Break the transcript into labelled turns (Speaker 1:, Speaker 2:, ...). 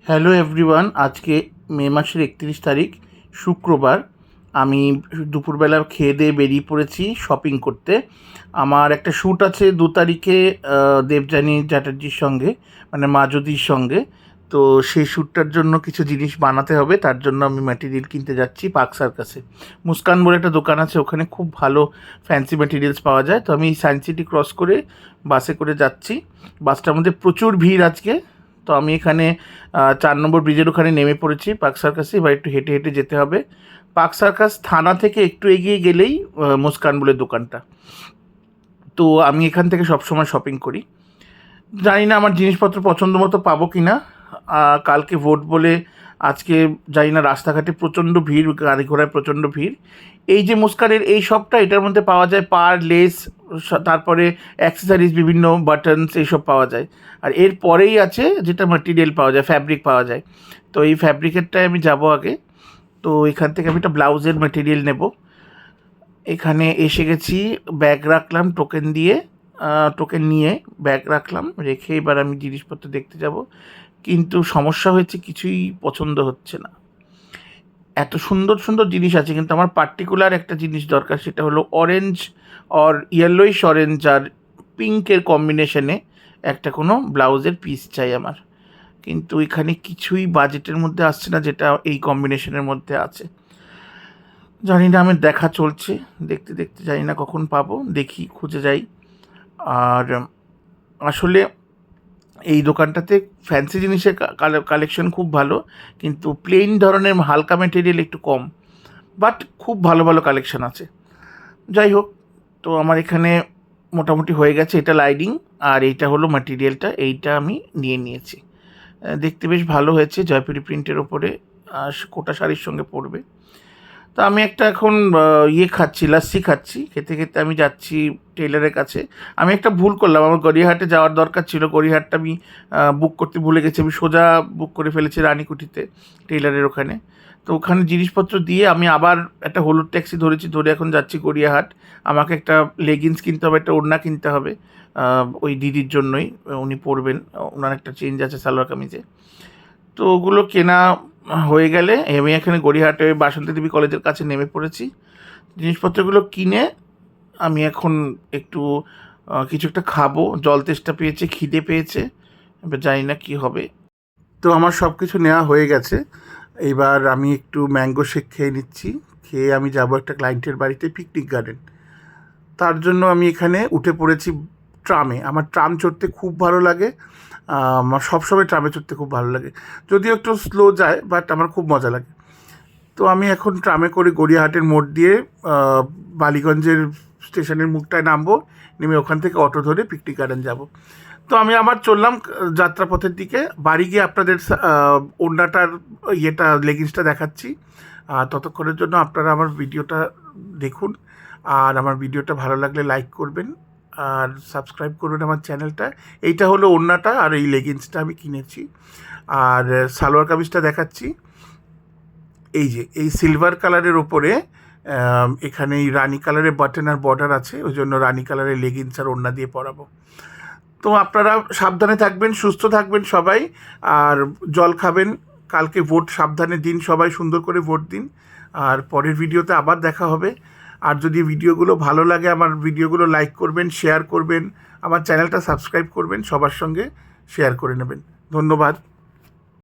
Speaker 1: Hello everyone, আজকে মে মাসের 31 তারিখ শুক্রবার। আমি দুপুরবেলা খেয়ে দিয়ে বেরিয়ে পড়েছি শপিং করতে। আমার একটা শ্যুট আছে 2 তারিখে দেবযানী চ্যাটার্জির সঙ্গে, মানে মাধুরীর সঙ্গে। তো সেই শ্যুটটার জন্য কিছু জিনিস বানাতে হবে, তার জন্য আমি ম্যাটেরিয়াল কিনতে যাচ্ছি পার্ক সার্কাসে। মুস্কান বলে একটা দোকান আছে, ওখানে খুব ভালো ফ্যান্সি ম্যাটেরিয়ালস পাওয়া যায়। তো আমি সায়েন্স সিটি ক্রস করে বাসে করে যাচ্ছি। বাসটার মধ্যে প্রচুর ভিড় আজকে। তো আমি এখানে 4 নম্বর ব্রিজের ওখানে নেমে পড়েছি পার্ক সার্কাসে। এবার একটু হেঁটে হেঁটে যেতে হবে। পার্ক সার্কাস থানা থেকে একটু এগিয়ে গেলেই মুস্কান বলে দোকানটা। তো আমি এখান থেকে সবসময় শপিং করি। জানি না আমার জিনিসপত্র পছন্দ মতো পাবো কি না। কালকে ভোট বলে আজকে জানি না, রাস্তাঘাটে প্রচণ্ড ভিড়, গাড়ি ঘোড়ায় প্রচণ্ড ভিড়। এই যে মুস্কানের এই শপটা, এটার মধ্যে পাওয়া যায় পার, লেস, তারপরে অ্যাক্সেসরিজ, বিভিন্ন বাটনস, এইসব পাওয়া যায়। আর এর পরেই আছে যেটা ম্যাটেরিয়াল পাওয়া যায়, ফ্যাব্রিক পাওয়া যায়। তো এই ফ্যাব্রিকেরটায় আমি যাব আগে। তো এখান থেকে আমি একটা ব্লাউজের ম্যাটেরিয়াল নেব। এখানে এসে গেছি, ব্যাগ রাখলাম টোকেন দিয়ে। টোকেন নিয়ে ব্যাগ রাখলাম, রেখে এবার আমি জিনিসপত্র দেখতে যাব। কিন্তু সমস্যা হয়েছে, কিছুই পছন্দ হচ্ছে না। এত সুন্দর সুন্দর জিনিস আছে, কিন্তু আমার পার্টিকুলার একটা জিনিস দরকার, সেটা হলো অরেঞ্জ আর ইয়েলোইশ অরেঞ্জ আর পিঙ্কের কম্বিনেশনে একটা কোনো ব্লাউজের পিস চাই আমার। কিন্তু এখানে কিছুই বাজেটের মধ্যে আসছে না, যেটা এই কম্বিনেশনের মধ্যে আছে। জানি না, আমার দেখা চলছে, দেখতে দেখতে জানি না কখন পাবো, দেখি খুঁজে যাই। আর আসলে এই দোকানটাতে ফ্যান্সি জিনিসের কালেকশন খুব ভালো, কিন্তু প্লেন ধরনের হালকা ম্যাটেরিয়াল একটু কম। বাট খুব ভালো ভালো কালেকশন আছে। যাই হোক, তো আমার এখানে মোটামুটি হয়ে গেছে। এটা লাইনিং আর এইটা হলো ম্যাটেরিয়ালটা, এইটা আমি নিয়ে নিয়েছি। দেখতে বেশ ভালো হয়েছে, জয়পুরি প্রিন্টের ওপরে কোটা শাড়ির সঙ্গে পরবে। তো আমি একটা এখন খাচ্ছি, লাস্সি খাচ্ছি। খেতে খেতে আমি যাচ্ছি টেলারের কাছে। আমি একটা ভুল করলাম, আমার গড়িয়াহাটে যাওয়ার দরকার ছিল, গড়িয়াহাটটা আমি বুক করতে ভুলে গেছি। আমি সোজা বুক করে ফেলেছি রানীকুঠিতে, টেলারের ওখানে। তো ওখানে জিনিসপত্র দিয়ে আমি আবার একটা হলুদ ট্যাক্সি ধরেছি, ধরে এখন যাচ্ছি গড়িয়াহাট। আমাকে একটা লেগিংস কিনতে হবে, একটা ওড়না কিনতে হবে ওই দিদির জন্যই, উনি পরবেন। ওনার একটা চেঞ্জ আছে সালোয়ার কামিজে। তো ওগুলো কেনা হয়ে গেলে আমি এখানে গড়িয়াহাটে বাসন্তী দেবী কলেজের কাছে নেমে পড়েছি। জিনিসপত্রগুলো কিনে আমি এখন একটু কিছু একটা খাবো, জল তেষ্টা পেয়েছে, খিদে পেয়েছে, এবার জানি না কী হবে। তো আমার সব কিছু নেওয়া হয়ে গেছে। এবার আমি একটু ম্যাঙ্গো শেক খেয়ে নিচ্ছি। খেয়ে আমি যাব একটা ক্লায়েন্টের বাড়িতে, পিকনিক গার্ডেন। তার জন্য আমি এখানে উঠে পড়েছি ট্রামে। আমার ট্রাম চড়তে খুব ভালো লাগে। আমার সবসময় ট্রামে চড়তে খুব ভালো লাগে, যদিও একটু স্লো যায়, বাট আমার খুব মজা লাগে। তো আমি এখন ট্রামে করে গড়িয়াহাটের মোড় দিয়ে বালিগঞ্জের স্টেশনের মুখটায় নামবো, নেমে ওখান থেকে অটো ধরে পিকনিক গার্ডেন যাব। তো আমি আবার চললাম যাত্রাপথের দিকে। বাড়ি গিয়ে আপনাদের ওড়নাটার লেগিংসটা দেখাচ্ছি। ততক্ষণের জন্য আপনারা আমার ভিডিওটা দেখুন। আর আমার ভিডিওটা ভালো লাগলে লাইক করবেন আর সাবস্ক্রাইব করবেন আমার চ্যানেলটা। এইটা হলো ওড়নাটা, আর এই লেগিংসটা আমি কিনেছি। আর সালোয়ার কামিজটা দেখাচ্ছি। এই যে এই সিলভার কালারের ওপরে এখানে এই রানি কালারের বাটন আর বর্ডার আছে, ওই জন্য রানি কালারের লেগিংস আর ওড়না দিয়ে পরাবো। তো আপনারা সাবধানে থাকবেন, সুস্থ থাকবেন সবাই, আর জল খাবেন। কালকে ভোট, সাবধানে দিন, সবাই সুন্দর করে ভোট দিন। আর পরের ভিডিওতে আবার দেখা হবে। আর যদি ভিডিওগুলো ভালো লাগে, আমার ভিডিওগুলো লাইক করবেন, শেয়ার করবেন, আমার চ্যানেলটা সাবস্ক্রাইব করবেন, সবার সঙ্গে শেয়ার করে নেবেন। ধন্যবাদ।